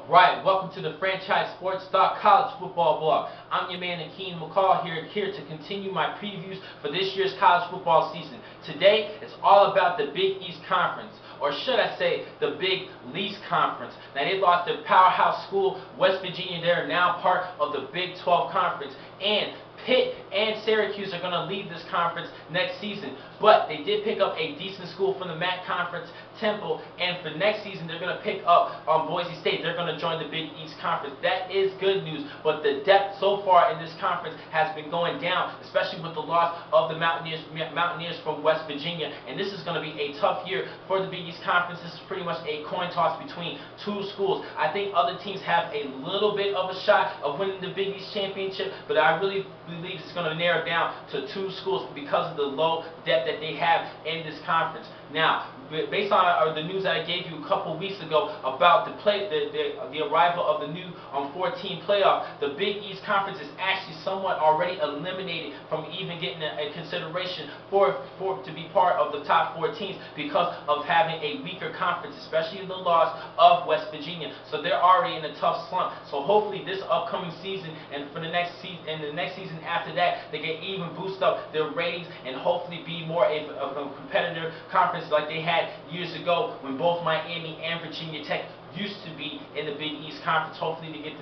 Alright, welcome to the Franchise Sports College Football Blog. I'm your man Akeem McCall here to continue my previews for this year's college football season. Today, it's all about the Big East Conference, or should I say, the Big Least Conference. Now, they lost their powerhouse school, West Virginia. They're now part of the Big 12 Conference, and Pitt and Syracuse are going to leave this conference next season. But they did pick up a decent school from the MAC Conference, Temple, and for next season they're going to pick up Boise State. They're going to join the Big East Conference. That is good news, but the depth so far in this conference has been going down, especially with the loss of the Mountaineers from West Virginia. And this is going to be a tough year for the Big East Conference. This is pretty much a coin toss between two schools. I think other teams have a little bit of a shot of winning the Big East Championship, but I really believe it's going to narrow down to two schools because of the low depth that they have in this conference. Now, based on the news that I gave you a couple weeks ago about the arrival of the new 14 playoff, the Big East Conference is actually somewhat already eliminated from even getting a consideration to be part of the top 4 teams because of having a weaker conference, especially the loss of West Virginia. So they're already in a tough slump. So hopefully this upcoming season and for the next season and the next season after that, they can even boost up their ratings and hopefully be more of a competitor conference like they had years ago when both Miami and Virginia Tech used to be in the Big East Conference. Hopefully they get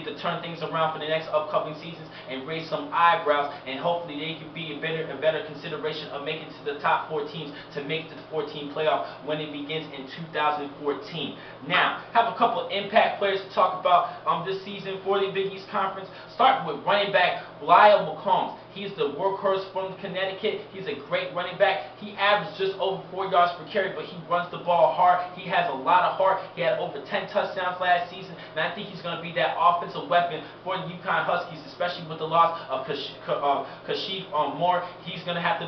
to turn things around for the next upcoming seasons and raise some eyebrows, and hopefully they can be a better consideration of making to the top 4 teams to make the 14 playoff when it begins in 2014. Now, have a couple of impact players to talk about this season for the Big East Conference. Starting with running back Lyle McCombs. He's the workhorse from Connecticut. He's a great running back. He averages just over 4 yards per carry, but he runs the ball hard. He has a lot of heart. He had over 10 touchdowns last season, and I think he's going to be that offensive weapon for the UConn Huskies, especially with the loss of Kashif Moore. He's going to have to,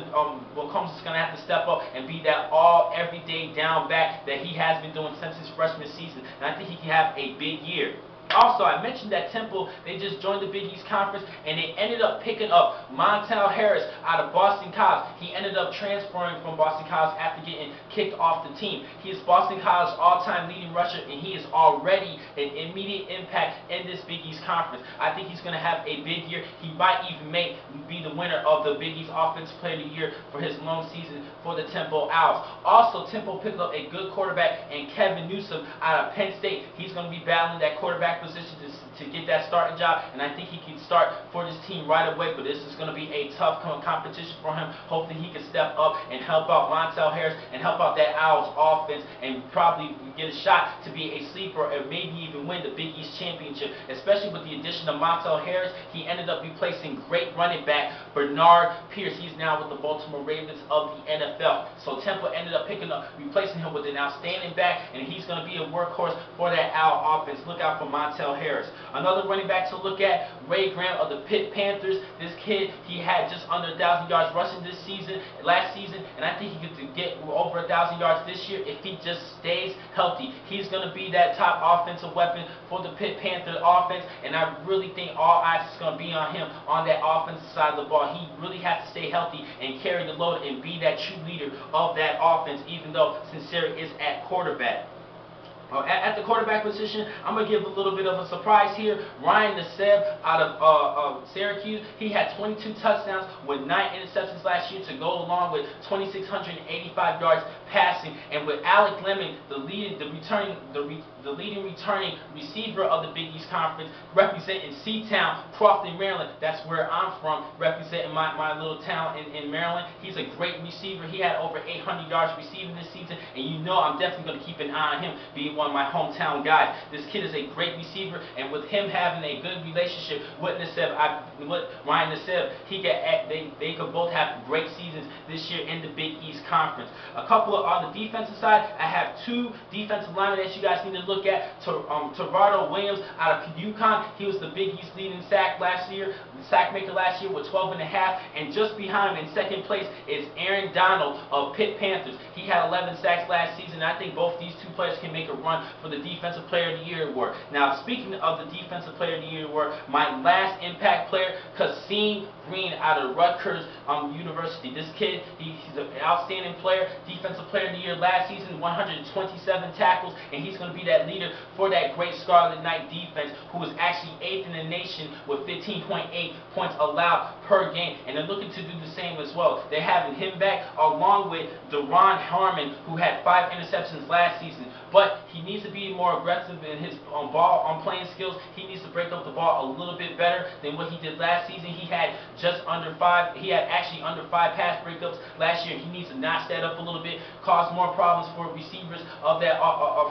McCombs is going to have to step up and be that everyday down back that he has been doing since his freshman season, and I think he can have a big year. Also, I mentioned that Temple, they just joined the Big East Conference, and they ended up picking up Montel Harris out of Boston College. He ended up transferring from Boston College after getting kicked off the team. He is Boston College's all-time leading rusher, and he is already an immediate impact in this Big East Conference. I think he's going to have a big year. He might even be the winner of the Big East Offensive Player of the Year for his long season for the Temple Owls. Also, Temple picked up a good quarterback in Kevin Newsom out of Penn State. He's going to be battling that quarterback position to get that starting job, and I think he can start for this team right away, but this is going to be a tough competition for him. Hopefully he can step up and help out Montel Harris and help out that Owls offense and probably get a shot to be a sleeper or maybe even win the Big East Championship, especially with the addition of Montel Harris. He ended up replacing great running back Bernard Pierce. He's now with the Baltimore Ravens of the NFL. So Temple ended up replacing him with an outstanding back, and he's going to be a workhorse for that Owl offense. Look out for Montel Harris. Another running back to look at, Ray Graham of the Pitt Panthers. This kid, he had just under 1,000 yards rushing last season, and I think he could get over 1,000 yards this year if he just stays healthy. He's going to be that top offensive weapon for the Pitt Panthers offense, and I really think all eyes is going to be on him on that offensive side of the ball. He really has to stay healthy and carry the load and be that true leader of that offense, even though Sincere is at quarterback. At the quarterback position, I'm going to give a little bit of a surprise here. Ryan Nassib out of Syracuse, he had 22 touchdowns with 9 interceptions last year to go along with 2,685 yards passing. And with Alec Lemon, the leading returning receiver of the Big East Conference, representing C-Town, Crofton, Maryland. That's where I'm from, representing my little town in Maryland. He's a great receiver. He had over 800 yards receiving this season, and you know I'm definitely going to keep an eye on him, being one of my hometown guys. This kid is a great receiver, and with him having a good relationship with Ryan Nassib, they could both have great seasons this year in the Big East Conference. A couple of on the defensive side, I have 2 defensive linemen that you guys need to look at. Tevardo Williams out of UConn, he was the Big East leading sack maker last year with 12.5, and just behind him in second place is Aaron Donald of Pitt Panthers. He had 11 sacks last season. I think both these 2 players can make a run for the Defensive Player of the Year award. Now, speaking of the Defensive Player of the Year award, my last impact player player, Kasim Green out of Rutgers University. This kid, he's an outstanding player, defensive player of the year last season, 127 tackles, and he's going to be that leader for that great Scarlet Knight defense, who was actually 8th in the nation with 15.8 points allowed per game, and they're looking to do the same as well. They're having him back along with Deron Harmon, who had 5 interceptions last season, but he needs to be more aggressive in his ball playing skills. He needs to break up the ball a little bit better than what he did last season. He had just under 5. He had actually under 5 pass breakups last year. He needs to notch that up a little bit, cause more problems for receivers of that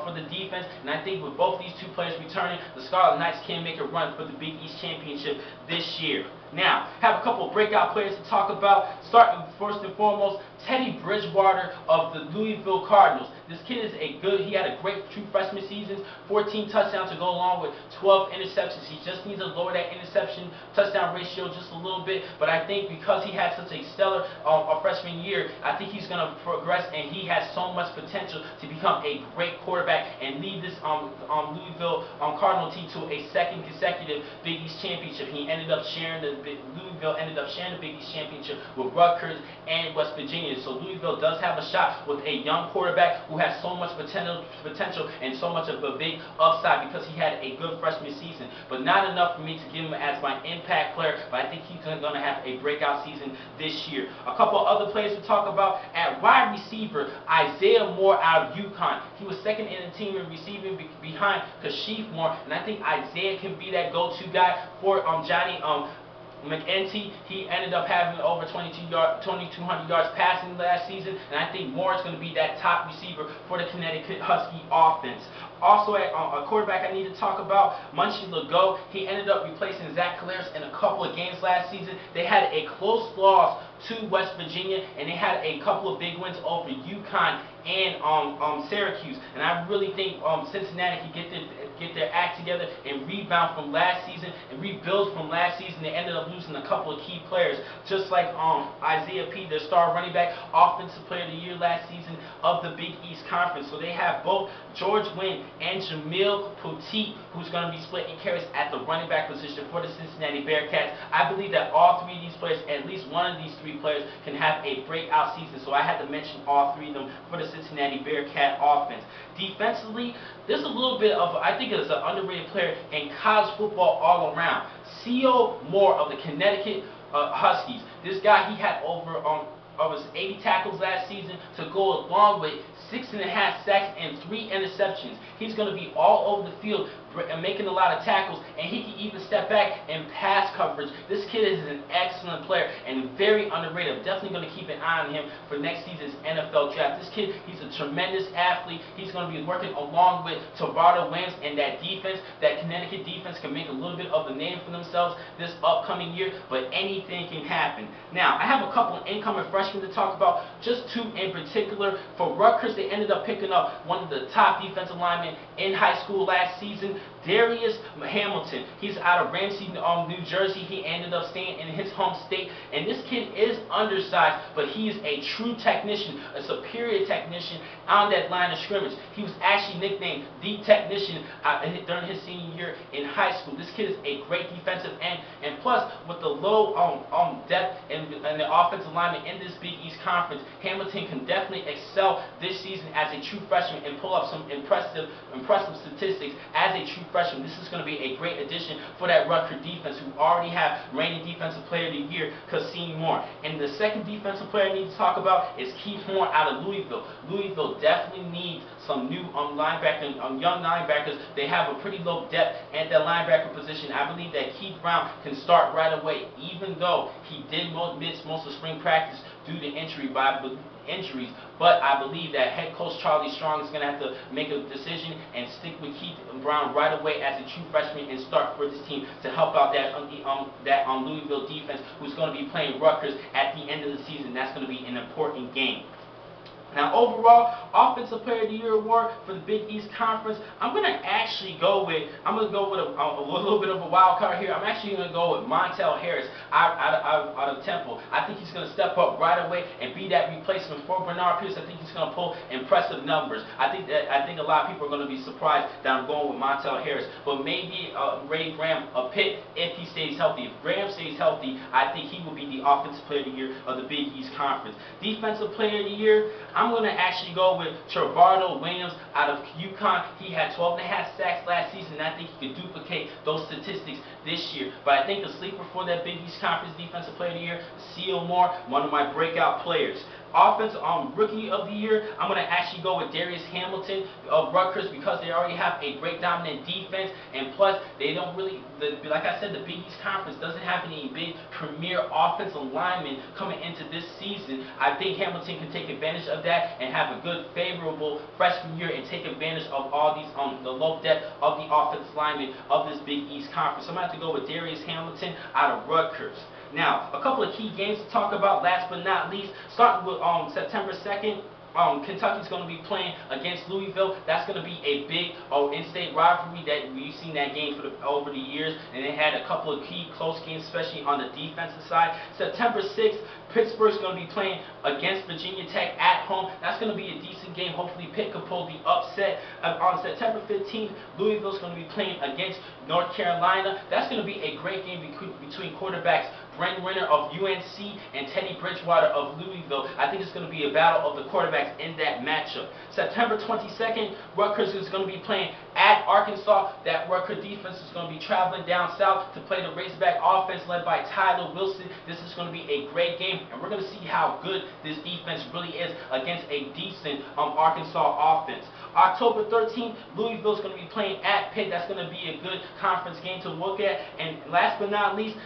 for the defense. And I think with both these two players returning, the Scarlet Knights can make a run for the Big East Championship this year. Now, have a couple of breakout players to talk about. Starting first and foremost, Teddy Bridgewater of the Louisville Cardinals. This kid is he had a great true freshman season, 14 touchdowns to go along with 12 interceptions. He just needs to lower that interception touchdown ratio just a little bit, but I think because he had such a stellar freshman year, I think he's going to progress, and he has so much potential to become a great quarterback and lead this Louisville Cardinal team to a second consecutive Big East championship. Louisville ended up sharing the Big East championship with Rutgers and West Virginia. So Louisville does have a shot with a young quarterback who has so much potential and so much of a big upside because he had a good freshman season. But not enough for me to give him as my impact player, but I think he's going to have a breakout season this year. A couple other players to talk about. At wide receiver, Isaiah Moore out of UConn. He was second in the team in receiving behind Kashif Moore, and I think Isaiah can be that go-to guy for Johnny McEntee. He ended up having over 2,200 yards passing last season, and I think Moore is going to be that top receiver for the Connecticut Husky offense. Also, at a quarterback I need to talk about, Munchie Legault. He ended up replacing Zach Collaros in a couple of games last season. They had a close loss to West Virginia, and they had a couple of big wins over UConn and Syracuse. And I really think Cincinnati can get their act together and rebound from last season and rebuild from last season. They ended up losing a couple of key players, just like Isaiah P., their star running back, offensive player of the year last season of the Big East Conference. So they have both George Wynn and Jamil Poteet, who's going to be splitting carries at the running back position for the Cincinnati Bearcats. I believe that all three of these players, at least one of these three players, can have a breakout season. So I had to mention all three of them for the Cincinnati Bearcat offense. Defensively, there's a little bit of, I think it's an underrated player in college football all around. C.O. Moore of the Connecticut Huskies. This guy, he had over 80 tackles last season to go along with 6.5 sacks and 3 interceptions. He's going to be all over the field and making a lot of tackles, and he can even step back and pass coverage. This kid is an excellent player and very underrated. I'm definitely going to keep an eye on him for next season's NFL draft. This kid, he's a tremendous athlete. He's going to be working along with Tavardo Williams, and that defense, that Connecticut defense, can make a little bit of a name for themselves this upcoming year, but anything can happen. Now, I have a couple of incoming freshmen to talk about, just two in particular. For Rutgers, they ended up picking up one of the top defensive linemen in high school last season, Darius Hamilton. He's out of Ramsey, New Jersey. He ended up staying in his home state, and this kid is undersized, but he is a true technician, a superior technician on that line of scrimmage. He was actually nicknamed the technician during his senior year in high school. This kid is a great defensive end, and plus, with the low depth and the offensive lineman in this Big East Conference, Hamilton can definitely excel this season as a true freshman and pull up some impressive statistics as a true freshman. This is going to be a great addition for that Rutgers defense, who already have reigning defensive player of the year, Kasim Moore. And the second defensive player I need to talk about is Keith Moore out of Louisville. Louisville definitely needs some new young linebackers. They have a pretty low depth at that linebacker position. I believe that Keith Brown can start right away, even though he did miss most of spring practice due to injuries, but I believe that head coach Charlie Strong is going to have to make a decision and stick with Keith Brown right away as a true freshman and start for this team to help out that Louisville defense, who's going to be playing Rutgers at the end of the season. That's going to be an important game. Now, overall, Offensive Player of the Year award for the Big East Conference, I'm going to go with a little bit of a wild card here. I'm actually going to go with Montel Harris out of Temple. I think he's going to step up right away and be that replacement for Bernard Pierce. I think he's going to pull impressive numbers. I think a lot of people are going to be surprised that I'm going with Montel Harris, but maybe Ray Graham of Pitt if he stays healthy. If Graham stays healthy, I think he will be the Offensive Player of the Year of the Big East Conference. Defensive Player of the Year, I'm going to actually go with Trevardo Williams out of UConn. He had 12.5 sacks last season, and I think he could duplicate those statistics this year. But I think the sleeper for that Big East Conference Defensive Player of the Year, Seal Moore, one of my breakout players. Rookie of the Year, I'm going to actually go with Darius Hamilton of Rutgers because they already have a great dominant defense, and plus they don't really, like I said, the Big East Conference doesn't have any big premier offensive linemen coming into this season. I think Hamilton can take advantage of that and have a good, favorable freshman year and take advantage of all these the low depth of the offensive linemen of this Big East Conference. So I'm going to have to go with Darius Hamilton out of Rutgers. Now, a couple of key games to talk about, last but not least, starting with September 2nd. Kentucky's going to be playing against Louisville. That's going to be a big in-state rivalry that we've seen that game over the years, and they had a couple of key close games, especially on the defensive side. September 6th, Pittsburgh's going to be playing against Virginia Tech at home. That's going to be a decent game. Hopefully Pitt could pull the upset. On September 15th, Louisville's going to be playing against North Carolina. That's going to be a great game between quarterbacks Brent Renner of UNC and Teddy Bridgewater of Louisville. I think it's going to be a battle of the quarterbacks in that matchup. September 22nd, Rutgers is going to be playing at Arkansas. That Rutgers defense is going to be traveling down south to play the Razorback offense led by Tyler Wilson. This is going to be a great game, and we're going to see how good this defense really is against a decent Arkansas offense. October 13th, Louisville is going to be playing at Pitt. That's going to be a good conference game to look at. And last but not least,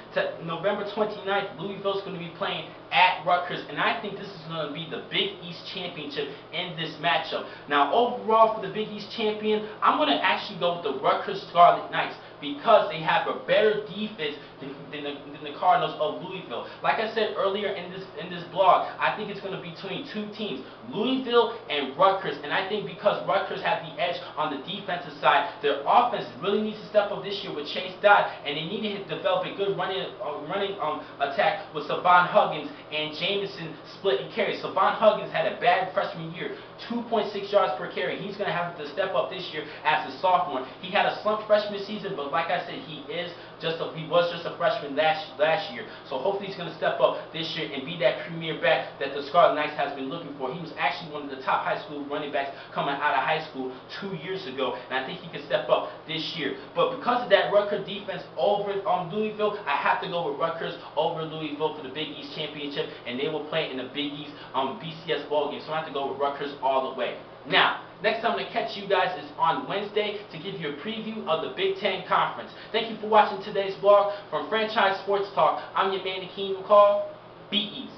November 29th, Louisville is going to be playing at Rutgers, and I think this is going to be the Big East Championship in this matchup. Now, overall for the Big East Champion, I'm going to actually go with the Rutgers Scarlet Knights because they have a better defense than the Cardinals of Louisville. Like I said earlier in this blog, I think it's going to be between two teams, Louisville and Rutgers, and I think because Rutgers have the edge on the defensive side, their offense really needs to step up this year with Chase Dodd, and they need to develop a good running attack with Savon Huggins and Jameson splitting carries. Savon Huggins had a bad freshman year, 2.6 yards per carry. He's going to have to step up this year as a sophomore. He had a slump freshman season, but like I said, he was just a freshman last year. So hopefully he's going to step up this year and be that premier back that the Scarlet Knights has been looking for. He was actually one of the top high school running backs coming out of high school 2 years ago, and I think he can step up this year. But because of that Rutgers defense over Louisville, I have to go with Rutgers over Louisville for the Big East Championship, and they will play in the Big East BCS bowl game. So I have to go with Rutgers all the way. Now, next time I'm going to catch you guys is on Wednesday to give you a preview of the Big Ten Conference. Thank you for watching today's vlog from Franchise Sports Talk. I'm your man, Akeem McCall. Be easy.